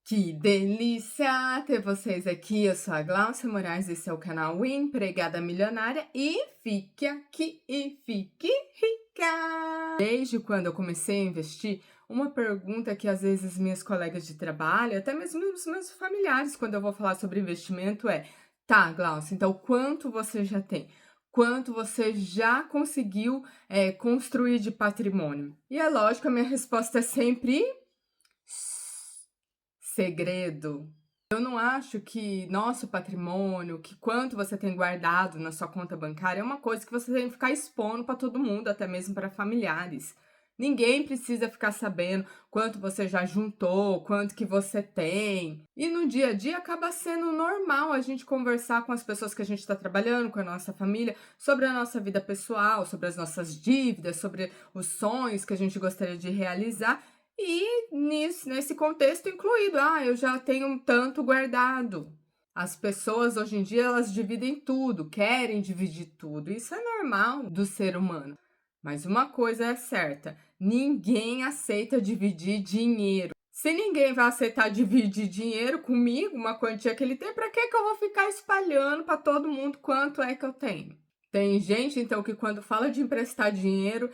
Que delícia ter vocês aqui. Eu sou a Glaucia Moraes, esse é o canal Empregada Milionária e fique aqui e fique rica. Desde quando eu comecei a investir, uma pergunta que às vezes minhas colegas de trabalho, até mesmo os meus familiares, quando eu vou falar sobre investimento é: tá, Glaucia, então quanto você já tem? Quanto você já conseguiu construir de patrimônio? E é lógico, a minha resposta é sempre segredo. Eu não acho que nosso patrimônio, que quanto você tem guardado na sua conta bancária, é uma coisa que você tem que ficar expondo para todo mundo, até mesmo para familiares. Ninguém precisa ficar sabendo quanto você já juntou, quanto que você tem. E no dia a dia acaba sendo normal a gente conversar com as pessoas que a gente está trabalhando, com a nossa família, sobre a nossa vida pessoal, sobre as nossas dívidas, sobre os sonhos que a gente gostaria de realizar. E nesse contexto incluído, eu já tenho um tanto guardado. As pessoas hoje em dia elas dividem tudo, querem dividir tudo. Isso é normal do ser humano. Mas uma coisa é certa, ninguém aceita dividir dinheiro. Se ninguém vai aceitar dividir dinheiro comigo, uma quantia que ele tem, para que eu vou ficar espalhando para todo mundo quanto é que eu tenho? Tem gente, então, que quando fala de emprestar dinheiro,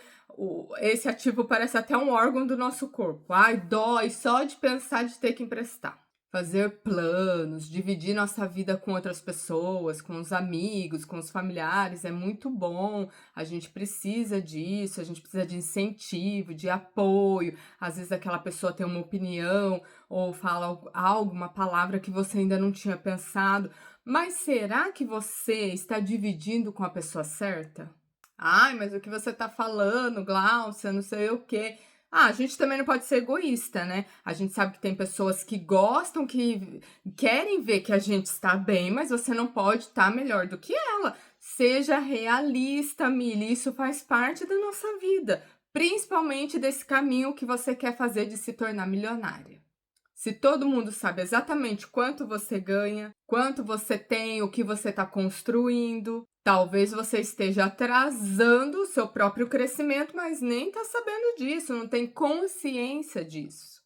esse ativo parece até um órgão do nosso corpo. Ai, dói só de pensar de ter que emprestar. Fazer planos, dividir nossa vida com outras pessoas, com os amigos, com os familiares, é muito bom. A gente precisa disso, a gente precisa de incentivo, de apoio. Às vezes aquela pessoa tem uma opinião ou fala algo, uma palavra que você ainda não tinha pensado. Mas será que você está dividindo com a pessoa certa? Ai, mas o que você está falando, Glaucia, não sei o quê. A gente também não pode ser egoísta, né? A gente sabe que tem pessoas que gostam, que querem ver que a gente está bem, mas você não pode estar melhor do que ela. Seja realista, Mili, isso faz parte da nossa vida, principalmente desse caminho que você quer fazer de se tornar milionária. Se todo mundo sabe exatamente quanto você ganha, quanto você tem, o que você está construindo, talvez você esteja atrasando o seu próprio crescimento, mas nem está sabendo disso, não tem consciência disso.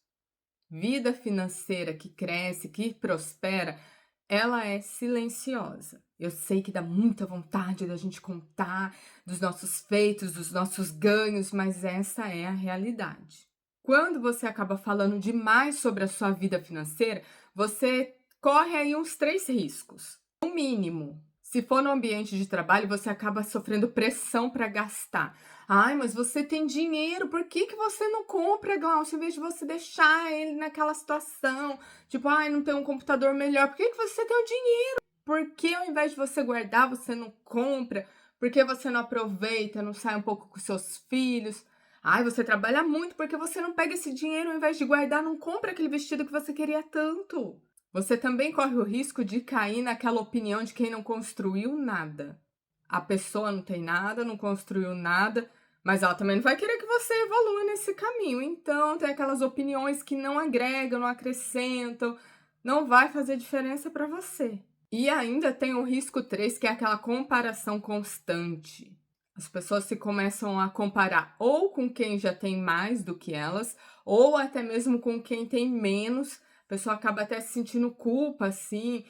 Vida financeira que cresce, que prospera, ela é silenciosa. Eu sei que dá muita vontade da gente contar dos nossos feitos, dos nossos ganhos, mas essa é a realidade. Quando você acaba falando demais sobre a sua vida financeira, você corre aí uns 3 riscos. O mínimo, se for no ambiente de trabalho, você acaba sofrendo pressão para gastar. Ai, mas você tem dinheiro, por que que você não compra, Glaucia, em vez de você deixar ele naquela situação? Tipo, ai, não tem um computador melhor, por que que você tem o dinheiro? Por que ao invés de você guardar, você não compra? Por que você não aproveita, não sai um pouco com seus filhos? Ai, você trabalha muito, porque você não pega esse dinheiro ao invés de guardar, não compra aquele vestido que você queria tanto. Você também corre o risco de cair naquela opinião de quem não construiu nada. A pessoa não tem nada, não construiu nada, mas ela também não vai querer que você evolua nesse caminho. Então, tem aquelas opiniões que não agregam, não acrescentam, não vai fazer diferença para você. E ainda tem o risco 3, que é aquela comparação constante. As pessoas se começam a comparar ou com quem já tem mais do que elas, ou até mesmo com quem tem menos. A pessoa acaba até se sentindo culpa, assim,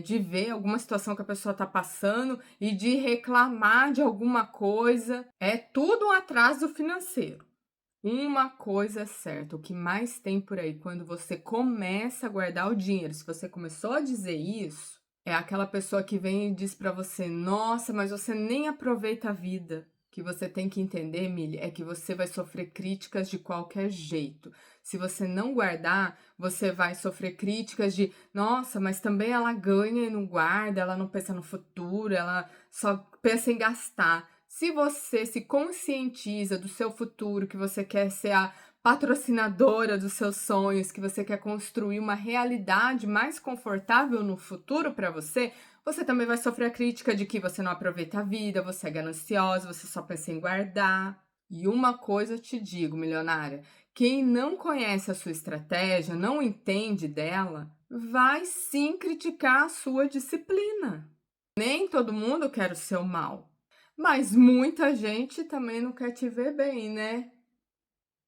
de ver alguma situação que a pessoa está passando e de reclamar de alguma coisa. É tudo um atraso financeiro. Uma coisa é certa, o que mais tem por aí quando você começa a guardar o dinheiro, se você começou a dizer isso, é aquela pessoa que vem e diz pra você: nossa, mas você nem aproveita a vida. O que você tem que entender, Milly, é que você vai sofrer críticas de qualquer jeito. Se você não guardar, você vai sofrer críticas de: nossa, mas também ela ganha e não guarda, ela não pensa no futuro, ela só pensa em gastar. Se você se conscientiza do seu futuro, que você quer ser a patrocinadora dos seus sonhos, que você quer construir uma realidade mais confortável no futuro para você, você também vai sofrer a crítica de que você não aproveita a vida, você é gananciosa, você só pensa em guardar. E uma coisa eu te digo, milionária, quem não conhece a sua estratégia, não entende dela, vai sim criticar a sua disciplina. Nem todo mundo quer o seu mal. Mas muita gente também não quer te ver bem, né?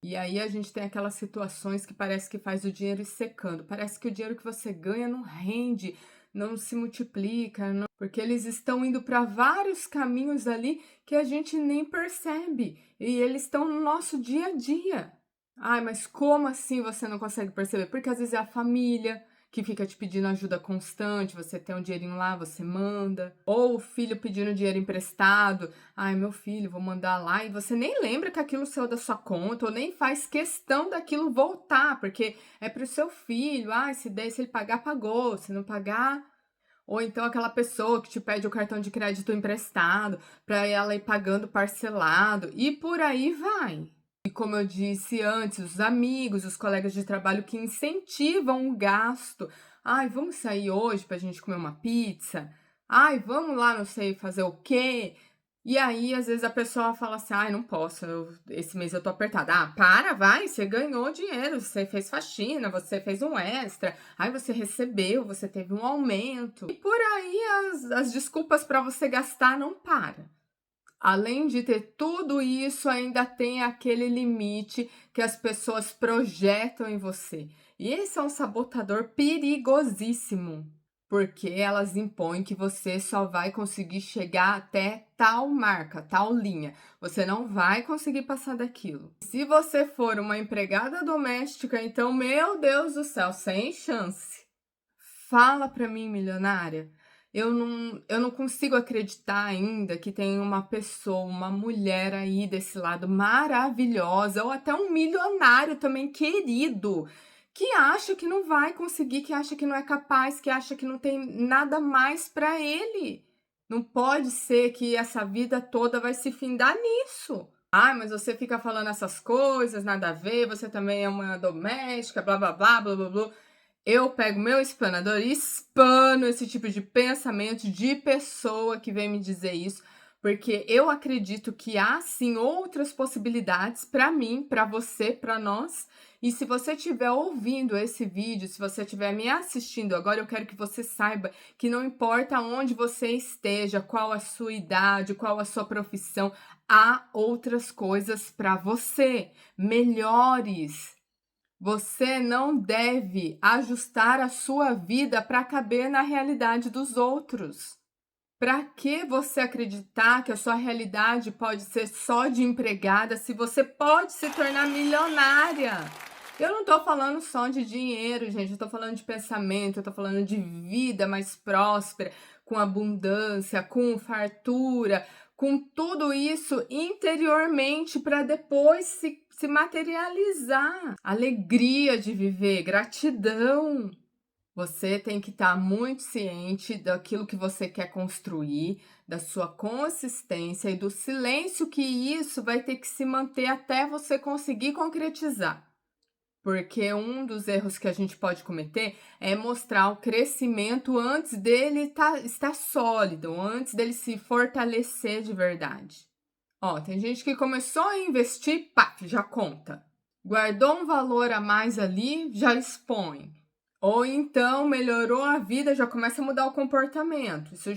E aí a gente tem aquelas situações que parece que faz o dinheiro ir secando, parece que o dinheiro que você ganha não rende, não se multiplica, porque eles estão indo para vários caminhos ali que a gente nem percebe, e eles estão no nosso dia a dia. Ai, mas como assim você não consegue perceber? Porque às vezes é a família que fica te pedindo ajuda constante, você tem um dinheirinho lá, você manda. Ou o filho pedindo dinheiro emprestado. Ai, meu filho, vou mandar lá. E você nem lembra que aquilo saiu da sua conta, ou nem faz questão daquilo voltar, porque é pro seu filho. Ai, se der, se ele pagar, pagou. Se não pagar. Ou então aquela pessoa que te pede o cartão de crédito emprestado para ela ir pagando parcelado. E por aí vai. E como eu disse antes, os amigos, os colegas de trabalho que incentivam o gasto. Ai, vamos sair hoje pra gente comer uma pizza? Ai, vamos lá, não sei, fazer o quê? E aí, às vezes, a pessoa fala assim: ai, não posso, esse mês eu tô apertada. Ah, para, vai, você ganhou dinheiro, você fez faxina, você fez um extra, ai, você recebeu, você teve um aumento. E por aí, as desculpas para você gastar não param. Além de ter tudo isso, ainda tem aquele limite que as pessoas projetam em você. E esse é um sabotador perigosíssimo, porque elas impõem que você só vai conseguir chegar até tal marca, tal linha. Você não vai conseguir passar daquilo. Se você for uma empregada doméstica, então, meu Deus do céu, sem chance. Fala pra mim, milionária. Eu não consigo acreditar ainda que tem uma pessoa, uma mulher aí desse lado maravilhosa, ou até um milionário também querido, que acha que não vai conseguir, que acha que não é capaz, que acha que não tem nada mais pra ele. Não pode ser que essa vida toda vai se findar nisso. Ah, mas você fica falando essas coisas, nada a ver, você também é uma doméstica, blá blá blá blá blá blá. Eu pego meu explanador e expano esse tipo de pensamento de pessoa que vem me dizer isso, porque eu acredito que há sim outras possibilidades para mim, para você, para nós. E se você estiver ouvindo esse vídeo, se você estiver me assistindo agora, eu quero que você saiba que não importa onde você esteja, qual a sua idade, qual a sua profissão, há outras coisas para você, melhores. Você não deve ajustar a sua vida para caber na realidade dos outros. Para que você acreditar que a sua realidade pode ser só de empregada se você pode se tornar milionária? Eu não tô falando só de dinheiro, gente, eu tô falando de pensamento, eu tô falando de vida mais próspera, com abundância, com fartura, com tudo isso interiormente para depois se materializar. Alegria de viver, gratidão. Você tem que estar muito ciente daquilo que você quer construir, da sua consistência e do silêncio que isso vai ter que se manter até você conseguir concretizar. Porque um dos erros que a gente pode cometer é mostrar o crescimento antes dele estar sólido, antes dele se fortalecer de verdade. Ó, tem gente que começou a investir, pá, já conta. Guardou um valor a mais ali, já expõe. Ou então melhorou a vida, já começa a mudar o comportamento. Isso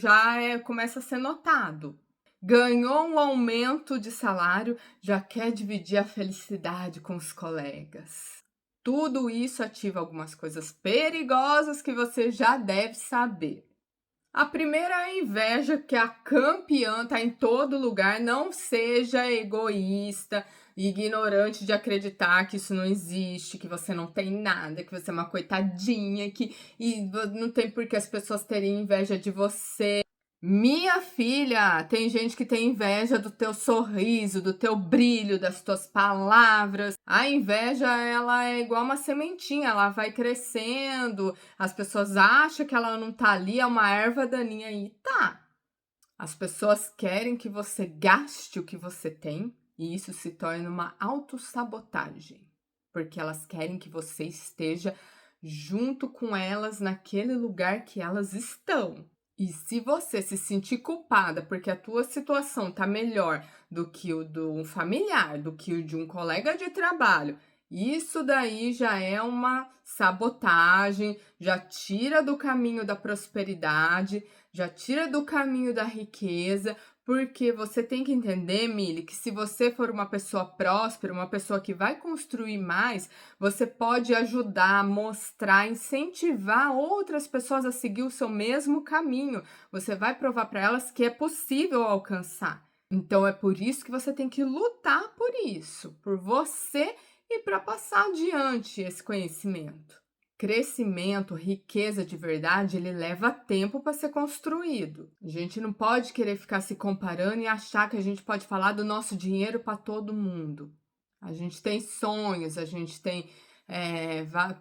começa a ser notado. Ganhou um aumento de salário, já quer dividir a felicidade com os colegas. Tudo isso ativa algumas coisas perigosas que você já deve saber. A primeira é a inveja, que a campeã tá em todo lugar. Não seja egoísta, ignorante de acreditar que isso não existe, que você não tem nada, que você é uma coitadinha, e não tem por que as pessoas terem inveja de você. Minha filha, tem gente que tem inveja do teu sorriso, do teu brilho, das tuas palavras. A inveja, ela é igual uma sementinha, ela vai crescendo. As pessoas acham que ela não tá ali, é uma erva daninha e tá. As pessoas querem que você gaste o que você tem e isso se torna uma autossabotagem, porque elas querem que você esteja junto com elas naquele lugar que elas estão. E se você se sentir culpada porque a tua situação tá melhor do que o de um familiar, do que o de um colega de trabalho, isso daí já é uma sabotagem, já tira do caminho da prosperidade, já tira do caminho da riqueza, Porque você tem que entender, Mili, que se você for uma pessoa próspera, uma pessoa que vai construir mais, você pode ajudar, mostrar, incentivar outras pessoas a seguir o seu mesmo caminho. Você vai provar para elas que é possível alcançar. Então é por isso que você tem que lutar por isso, por você e para passar adiante esse conhecimento. Crescimento, riqueza de verdade, ele leva tempo para ser construído. A gente não pode querer ficar se comparando e achar que a gente pode falar do nosso dinheiro para todo mundo. A gente tem sonhos, a gente tem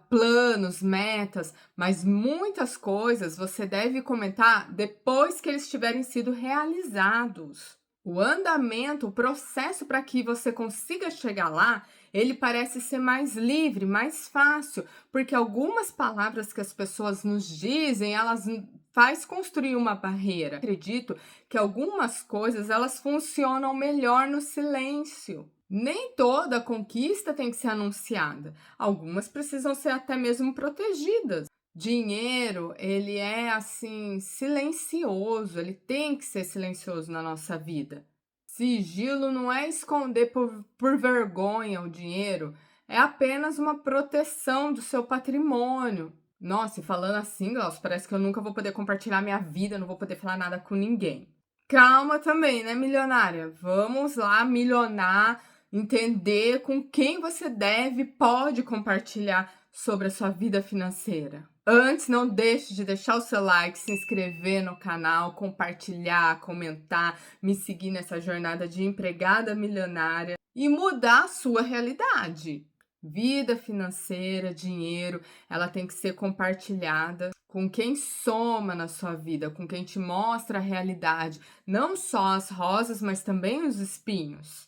planos, metas, mas muitas coisas você deve comentar depois que eles tiverem sido realizados. O andamento, o processo para que você consiga chegar lá, ele parece ser mais livre, mais fácil, porque algumas palavras que as pessoas nos dizem, elas faz construir uma barreira. Acredito que algumas coisas, elas funcionam melhor no silêncio. Nem toda conquista tem que ser anunciada. Algumas precisam ser até mesmo protegidas. Dinheiro, ele é assim, silencioso, ele tem que ser silencioso na nossa vida. Sigilo não é esconder por vergonha o dinheiro, é apenas uma proteção do seu patrimônio. Nossa, e falando assim, Glaucio, parece que eu nunca vou poder compartilhar minha vida, não vou poder falar nada com ninguém. Calma também, né, milionária? Vamos lá, milionar, entender com quem você deve, pode compartilhar sobre a sua vida financeira. Antes, não deixe de deixar o seu like, se inscrever no canal, compartilhar, comentar, me seguir nessa jornada de empregada milionária e mudar a sua realidade. Vida financeira, dinheiro, ela tem que ser compartilhada com quem soma na sua vida, com quem te mostra a realidade, não só as rosas, mas também os espinhos.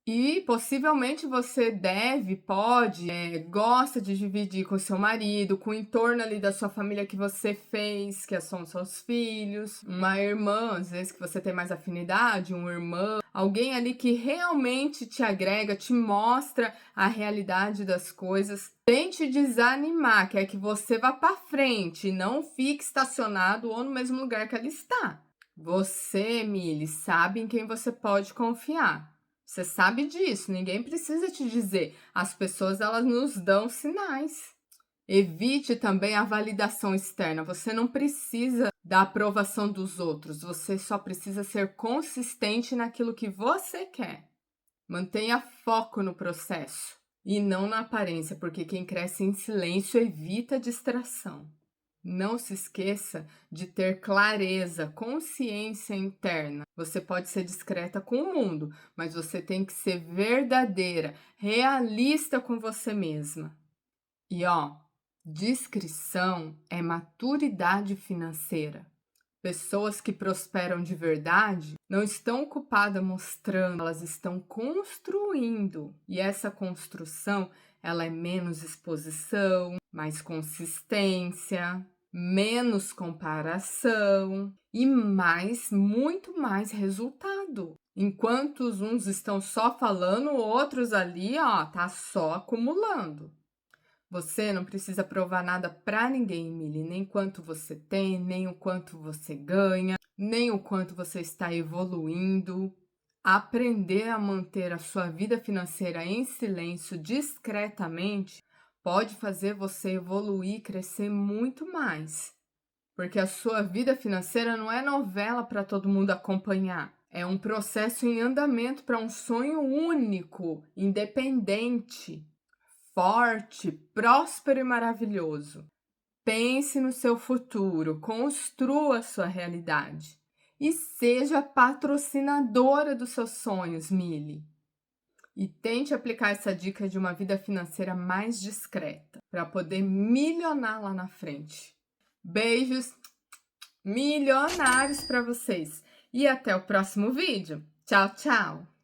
E possivelmente você pode, gosta de dividir com seu marido, com o entorno ali da sua família que você fez, que são seus filhos, uma irmã, às vezes que você tem mais afinidade, um irmão, alguém ali que realmente te agrega, te mostra a realidade das coisas, sem te desanimar, quer que você vá para frente e não fique estacionado ou no mesmo lugar que ela está. Você, Mili, sabe em quem você pode confiar. Você sabe disso, ninguém precisa te dizer. As pessoas, elas nos dão sinais. Evite também a validação externa. Você não precisa da aprovação dos outros. Você só precisa ser consistente naquilo que você quer. Mantenha foco no processo e não na aparência, porque quem cresce em silêncio evita distração. Não se esqueça de ter clareza, consciência interna. Você pode ser discreta com o mundo, mas você tem que ser verdadeira, realista com você mesma. E discrição é maturidade financeira. Pessoas que prosperam de verdade não estão ocupadas mostrando, elas estão construindo. E essa construção, ela é menos exposição, mais consistência, menos comparação e muito mais resultado. Enquanto uns estão só falando, outros ali, tá só acumulando. Você não precisa provar nada para ninguém, Mili, nem quanto você tem, nem o quanto você ganha, nem o quanto você está evoluindo. Aprender a manter a sua vida financeira em silêncio, discretamente, pode fazer você evoluir e crescer muito mais. Porque a sua vida financeira não é novela para todo mundo acompanhar. É um processo em andamento para um sonho único, independente, forte, próspero e maravilhoso. Pense no seu futuro, construa a sua realidade e seja patrocinadora dos seus sonhos, Mili. E tente aplicar essa dica de uma vida financeira mais discreta para poder milionar lá na frente. Beijos milionários para vocês e até o próximo vídeo. Tchau, tchau!